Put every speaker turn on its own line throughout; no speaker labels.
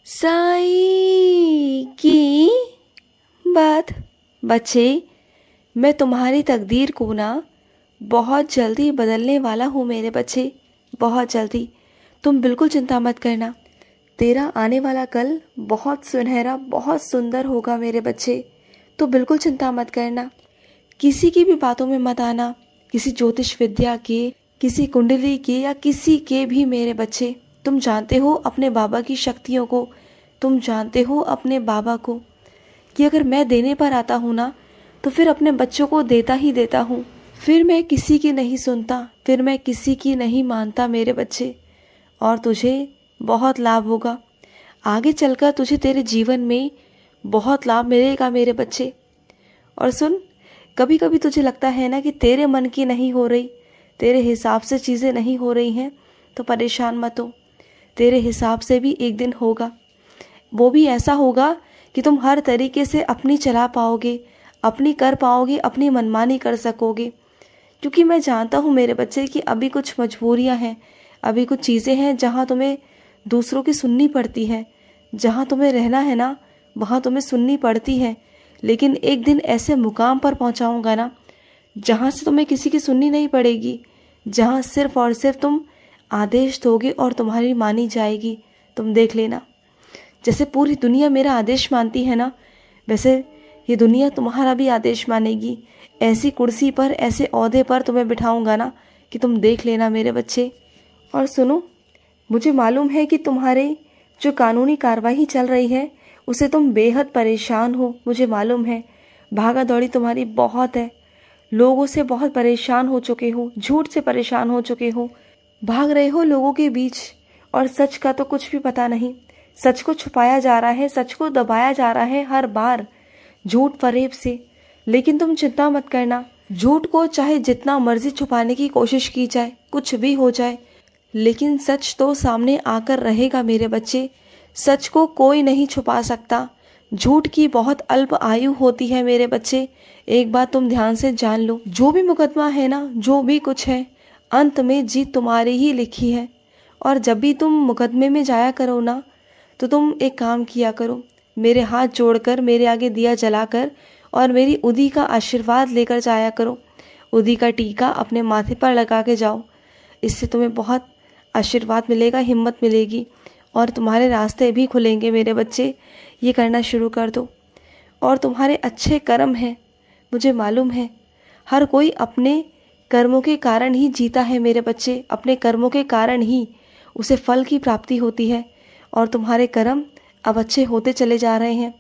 साई की बात। बच्चे, मैं तुम्हारी तकदीर को ना बहुत जल्दी बदलने वाला हूँ मेरे बच्चे, बहुत जल्दी। तुम बिल्कुल चिंता मत करना। तेरा आने वाला कल बहुत सुनहरा, बहुत सुंदर होगा मेरे बच्चे। तो बिल्कुल चिंता मत करना। किसी की भी बातों में मत आना, किसी ज्योतिष विद्या के, किसी कुंडली के या किसी के भी मेरे बच्चे। तुम जानते हो अपने बाबा की शक्तियों को, तुम जानते हो अपने बाबा को कि अगर मैं देने पर आता हूँ ना तो फिर अपने बच्चों को देता ही देता हूँ। फिर मैं किसी की नहीं सुनता, फिर मैं किसी की नहीं मानता मेरे बच्चे। और तुझे बहुत लाभ होगा आगे चलकर, तुझे तेरे जीवन में बहुत लाभ मिलेगा मेरे बच्चे। और सुन, कभी कभी तुझे लगता है ना कि तेरे मन की नहीं हो रही, तेरे हिसाब से चीज़ें नहीं हो रही हैं, तो परेशान मत हो। तेरे हिसाब से भी एक दिन होगा, वो भी ऐसा होगा कि तुम हर तरीके से अपनी चला पाओगे, अपनी कर पाओगे, अपनी मनमानी कर सकोगे। क्योंकि मैं जानता हूँ मेरे बच्चे कि अभी कुछ मजबूरियाँ हैं, अभी कुछ चीज़ें हैं जहाँ तुम्हें दूसरों की सुननी पड़ती है, जहाँ तुम्हें रहना है ना वहाँ तुम्हें सुननी पड़ती है। लेकिन एक दिन ऐसे मुकाम पर पहुँचाऊँगा ना जहाँ से तुम्हें किसी की सुननी नहीं पड़ेगी, जहाँ सिर्फ और सिर्फ तुम आदेश दोगे और तुम्हारी मानी जाएगी। तुम देख लेना, जैसे पूरी दुनिया मेरा आदेश मानती है ना, वैसे ये दुनिया तुम्हारा भी आदेश मानेगी। ऐसी कुर्सी पर, ऐसे ओहदे पर तुम्हें बिठाऊंगा ना कि तुम देख लेना मेरे बच्चे। और सुनो, मुझे मालूम है कि तुम्हारे जो कानूनी कार्रवाई चल रही है उसे तुम बेहद परेशान हो, मुझे मालूम है। भागा दौड़ी तुम्हारी बहुत है, लोगों से बहुत परेशान हो चुके हो, झूठ से परेशान हो चुके हो, भाग रहे हो लोगों के बीच और सच का तो कुछ भी पता नहीं। सच को छुपाया जा रहा है, सच को दबाया जा रहा है हर बार झूठ फरेब से। लेकिन तुम चिंता मत करना, झूठ को चाहे जितना मर्जी छुपाने की कोशिश की जाए, कुछ भी हो जाए, लेकिन सच तो सामने आकर रहेगा मेरे बच्चे। सच को कोई नहीं छुपा सकता। झूठ की बहुत अल्प आयु होती है मेरे बच्चे। एक बात तुम ध्यान से जान लो, जो भी मुकदमा है ना, जो भी कुछ है, अंत में जीत तुम्हारी ही लिखी है। और जब भी तुम मुकदमे में जाया करो ना तो तुम एक काम किया करो, मेरे हाथ जोड़कर, मेरे आगे दिया जलाकर और मेरी उदी का आशीर्वाद लेकर जाया करो। उदी का टीका अपने माथे पर लगा के जाओ, इससे तुम्हें बहुत आशीर्वाद मिलेगा, हिम्मत मिलेगी और तुम्हारे रास्ते भी खुलेंगे मेरे बच्चे। ये करना शुरू कर दो। और तुम्हारे अच्छे कर्म हैं, मुझे मालूम है। हर कोई अपने कर्मों के कारण ही जीता है मेरे बच्चे, अपने कर्मों के कारण ही उसे फल की प्राप्ति होती है। और तुम्हारे कर्म अब अच्छे होते चले जा रहे हैं।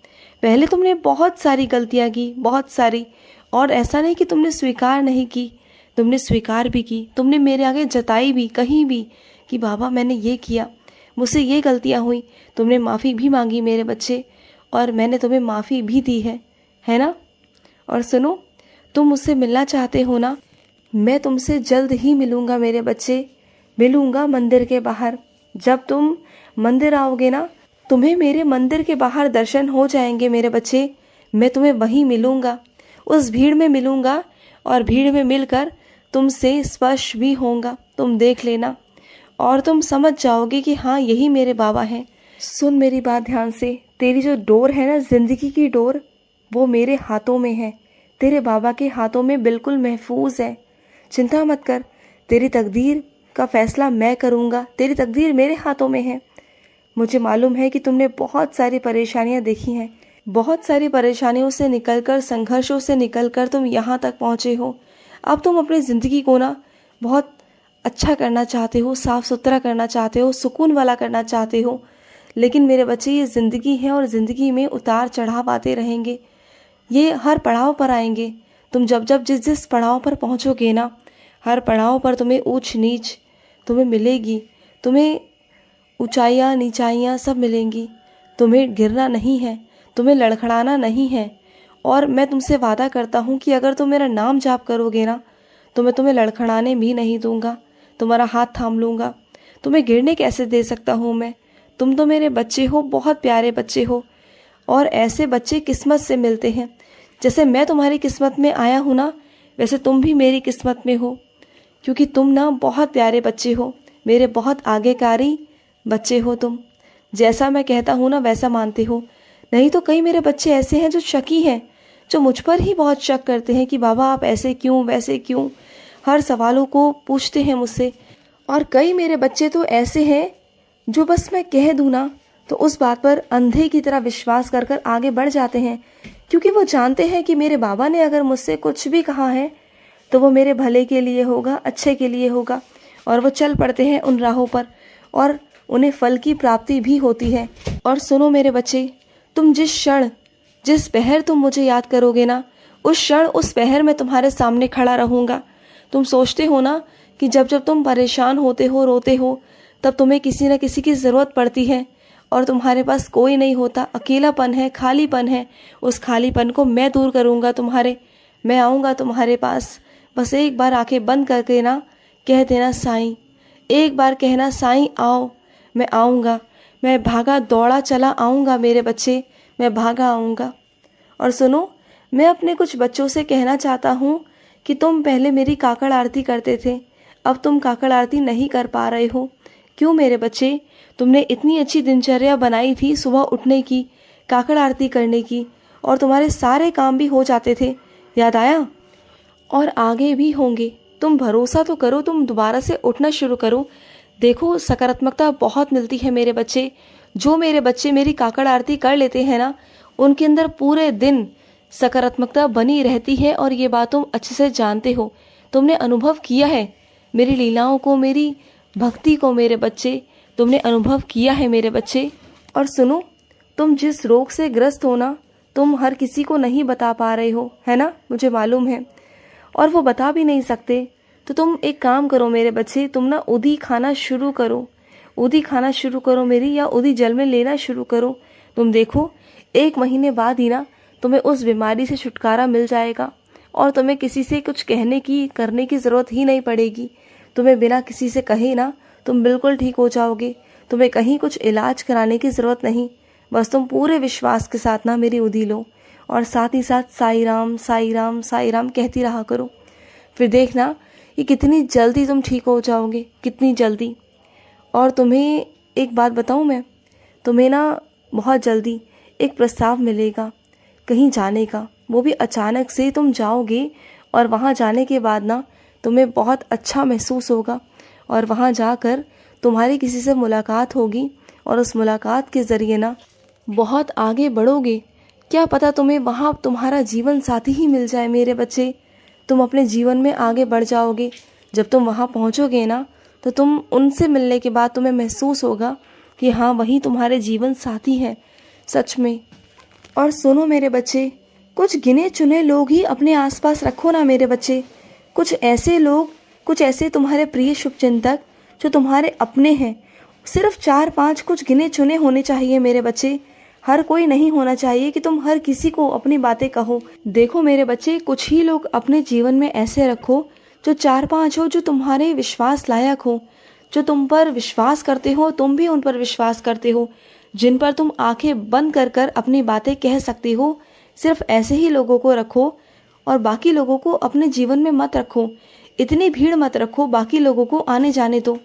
पहले तुमने बहुत सारी गलतियाँ की, बहुत सारी, और ऐसा नहीं कि तुमने स्वीकार नहीं की, तुमने स्वीकार भी की, तुमने मेरे आगे जताई भी कहीं भी कि बाबा मैंने ये किया, मुझसे ये गलतियाँ हुई। तुमने माफ़ी भी मांगी मेरे बच्चे और मैंने तुम्हें माफ़ी भी दी है ना। और सुनो, तुम मुझसे मिलना चाहते हो ना, मैं तुमसे जल्द ही मिलूँगा मेरे बच्चे, मिलूँगा मंदिर के बाहर। जब तुम मंदिर आओगे ना, तुम्हें मेरे मंदिर के बाहर दर्शन हो जाएंगे मेरे बच्चे। मैं तुम्हें वहीं मिलूँगा, उस भीड़ में मिलूँगा और भीड़ में मिलकर तुमसे स्पर्श भी होऊंगा। तुम देख लेना और तुम समझ जाओगे कि हाँ, यही मेरे बाबा हैं। सुन मेरी बात ध्यान से, तेरी जो डोर है ना, जिंदगी की डोर, वो मेरे हाथों में है, तेरे बाबा के हाथों में बिल्कुल महफूज है। चिंता मत कर, तेरी तकदीर का फैसला मैं करूँगा, तेरी तकदीर मेरे हाथों में है। मुझे मालूम है कि तुमने बहुत सारी परेशानियाँ देखी हैं, बहुत सारी परेशानियों से निकलकर, संघर्षों से निकलकर तुम यहाँ तक पहुँचे हो। अब तुम अपनी ज़िंदगी को ना बहुत अच्छा करना चाहते हो, साफ़ सुथरा करना चाहते हो, सुकून वाला करना चाहते हो। लेकिन मेरे बच्चे, ये ज़िंदगी है और ज़िंदगी में उतार चढ़ाव आते रहेंगे, ये हर पड़ाव पर आएंगे। तुम जब जब जिस जिस पड़ाव पर पहुँचोगे ना, हर पड़ाव पर तुम्हें ऊंच नीच तुम्हें मिलेगी, तुम्हें ऊंचाइयाँ नीचाइयाँ सब मिलेंगी। तुम्हें गिरना नहीं है, तुम्हें लड़खड़ाना नहीं है। और मैं तुमसे वादा करता हूँ कि अगर तुम मेरा नाम जाप करोगे ना तो मैं तुम्हें लड़खड़ाने भी नहीं दूंगा, तुम्हारा हाथ थाम लूँगा। तुम्हें गिरने कैसे दे सकता हूँ मैं? तुम तो मेरे बच्चे हो, बहुत प्यारे बच्चे हो। और ऐसे बच्चे किस्मत से मिलते हैं। जैसे मैं तुम्हारी किस्मत में आया हूँ ना, वैसे तुम भी मेरी किस्मत में हो, क्योंकि तुम ना बहुत प्यारे बच्चे हो, मेरे बहुत आगेकारी बच्चे हो तुम। जैसा मैं कहता हूँ ना वैसा मानते हो। नहीं तो कई मेरे बच्चे ऐसे हैं जो शकी हैं, जो मुझ पर ही बहुत शक करते हैं कि बाबा आप ऐसे क्यों वैसे क्यों, हर सवालों को पूछते हैं मुझसे। और कई मेरे बच्चे तो ऐसे हैं जो बस मैं कह दूँ ना तो उस बात पर अंधे की तरह विश्वास कर कर आगे बढ़ जाते हैं, क्योंकि वो जानते हैं कि मेरे बाबा ने अगर मुझसे कुछ भी कहा है तो वो मेरे भले के लिए होगा, अच्छे के लिए होगा। और वो चल पड़ते हैं उन राहों पर और उन्हें फल की प्राप्ति भी होती है। और सुनो मेरे बच्चे, तुम जिस क्षण जिस पहर तुम मुझे याद करोगे ना, उस क्षण उस पहर मैं तुम्हारे सामने खड़ा रहूँगा। तुम सोचते हो ना कि जब जब तुम परेशान होते हो, रोते हो, तब तुम्हें किसी न किसी की ज़रूरत पड़ती है और तुम्हारे पास कोई नहीं होता, अकेलापन है, खालीपन है। उस खालीपन को मैं दूर करूँगा तुम्हारे। मैं आऊँगा तुम्हारे पास। बस एक बार आंखें बंद करके ना कह देना साईं, एक बार कहना साईं आओ। मैं आऊँगा, मैं भागा दौड़ा चला आऊँगा मेरे बच्चे, मैं भागा आऊँगा। और सुनो, मैं अपने कुछ बच्चों से कहना चाहता हूँ कि तुम पहले मेरी काकड़ आरती करते थे, अब तुम काकड़ आरती नहीं कर पा रहे हो। क्यों मेरे बच्चे? तुमने इतनी अच्छी दिनचर्या बनाई थी सुबह उठने की, काकड़ आरती करने की, और तुम्हारे सारे काम भी हो जाते थे, याद आया? और आगे भी होंगे। तुम भरोसा तो करो, तुम दोबारा से उठना शुरू करो। देखो सकारात्मकता बहुत मिलती है मेरे बच्चे। जो मेरे बच्चे मेरी काकड़ आरती कर लेते हैं ना, उनके अंदर पूरे दिन सकारात्मकता बनी रहती है। और ये बात तुम अच्छे से जानते हो, तुमने अनुभव किया है मेरी लीलाओं को, मेरी भक्ति को मेरे बच्चे, तुमने अनुभव किया है मेरे बच्चे। और सुनो, तुम जिस रोग से ग्रस्त हो ना, तुम हर किसी को नहीं बता पा रहे हो, है ना? मुझे मालूम है, और वो बता भी नहीं सकते। तो तुम एक काम करो मेरे बच्चे, तुम ना उदी खाना शुरू करो, उदी खाना शुरू करो मेरी, या उदी जल में लेना शुरू करो। तुम देखो 1 महीने बाद ही ना तुम्हें उस बीमारी से छुटकारा मिल जाएगा और तुम्हें किसी से कुछ कहने की करने की ज़रूरत ही नहीं पड़ेगी। तुम्हें बिना किसी से कहे ना तुम बिल्कुल ठीक हो जाओगे। तुम्हें कहीं कुछ इलाज कराने की ज़रूरत नहीं, बस तुम पूरे विश्वास के साथ ना मेरी उदी लो और साथ ही साथ साई राम साई राम साई राम कहती रहा करो। फिर देखना कि कितनी जल्दी तुम ठीक हो जाओगे, कितनी जल्दी। और तुम्हें एक बात बताऊं मैं, तुम्हें ना बहुत जल्दी एक प्रस्ताव मिलेगा कहीं जाने का, वो भी अचानक से तुम जाओगे और वहाँ जाने के बाद ना तुम्हें बहुत अच्छा महसूस होगा और वहाँ जाकर तुम्हारी किसी से मुलाकात होगी और उस मुलाकात के ज़रिए ना बहुत आगे बढ़ोगे। क्या पता तुम्हें वहाँ तुम्हारा जीवन साथी ही मिल जाए मेरे बच्चे। तुम अपने जीवन में आगे बढ़ जाओगे। जब तुम वहाँ पहुँचोगे ना तो तुम उनसे मिलने के बाद तुम्हें महसूस होगा कि हाँ वही तुम्हारे जीवन साथी हैं सच में। और सुनो मेरे बच्चे, कुछ गिने चुने लोग ही अपने आसपास रखो ना मेरे बच्चे। कुछ ऐसे लोग, कुछ ऐसे तुम्हारे प्रिय शुभचिंतक जो तुम्हारे अपने हैं, सिर्फ 4-5 कुछ गिने चुने होने चाहिए मेरे बच्चे। हर कोई नहीं होना चाहिए कि तुम हर किसी को अपनी बातें कहो। देखो मेरे बच्चे, कुछ ही लोग अपने जीवन में ऐसे रखो जो 4-5 हो, जो तुम्हारे विश्वास लायक हो, जो तुम पर विश्वास करते हो, तुम भी उन पर विश्वास करते हो, जिन पर तुम आंखें बंद कर कर अपनी बातें कह सकते हो। सिर्फ ऐसे ही लोगों को रखो और बाकी लोगों को अपने जीवन में मत रखो। इतनी भीड़ मत रखो, बाकी लोगों को आने जाने दो।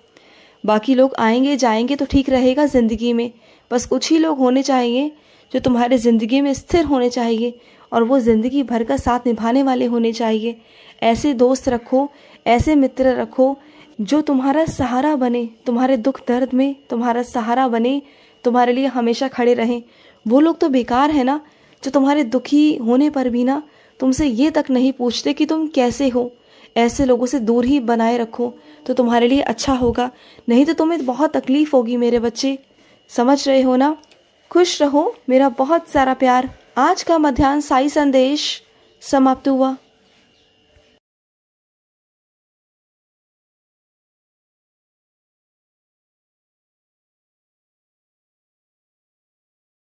बाकी लोग आएंगे जाएंगे तो ठीक रहेगा ज़िंदगी में, बस कुछ ही लोग होने चाहिए जो तुम्हारे ज़िंदगी में स्थिर होने चाहिए और वो ज़िंदगी भर का साथ निभाने वाले होने चाहिए। ऐसे दोस्त रखो, ऐसे मित्र रखो जो तुम्हारा सहारा बने, तुम्हारे दुख दर्द में तुम्हारा सहारा बने, तुम्हारे लिए हमेशा खड़े रहें। वो लोग तो बेकार है ना जो तुम्हारे दुखी होने पर भी ना तुमसे ये तक नहीं पूछते कि तुम कैसे हो। ऐसे लोगों से दूर ही बनाए रखो तो तुम्हारे लिए अच्छा होगा, नहीं तो तुम्हें बहुत तकलीफ होगी मेरे बच्चे। समझ रहे हो ना? खुश रहो, मेरा बहुत सारा प्यार। आज का मध्याह्न साई संदेश समाप्त हुआ।